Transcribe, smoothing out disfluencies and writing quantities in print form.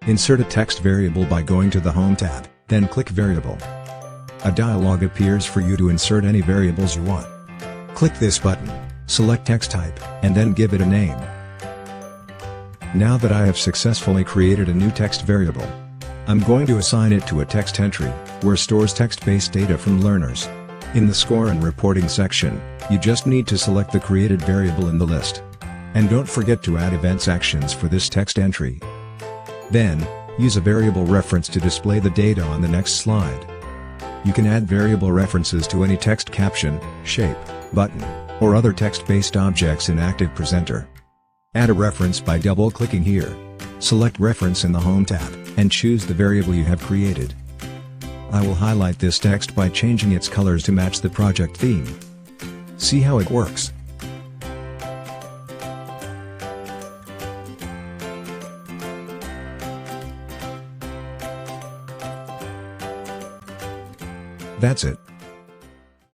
Insert a text variable by going to the Home tab, then click Variable. A dialog appears for you to insert any variables you want. Click this button, select text type, and then give it a name. Now that I have successfully created a new text variable, I'm going to assign it to a text entry, where stores text-based data from learners. In the Score and Reporting section, you just need to select the created variable in the list. And don't forget to add events actions for this text entry. Then, use a variable reference to display the data on the next slide. You can add variable references to any text caption, shape, button, or other text-based objects in Active Presenter. Add a reference by double-clicking here. Select Reference in the Home tab, and choose the variable you have created. I will highlight this text by changing its colors to match the project theme. See how it works. That's it.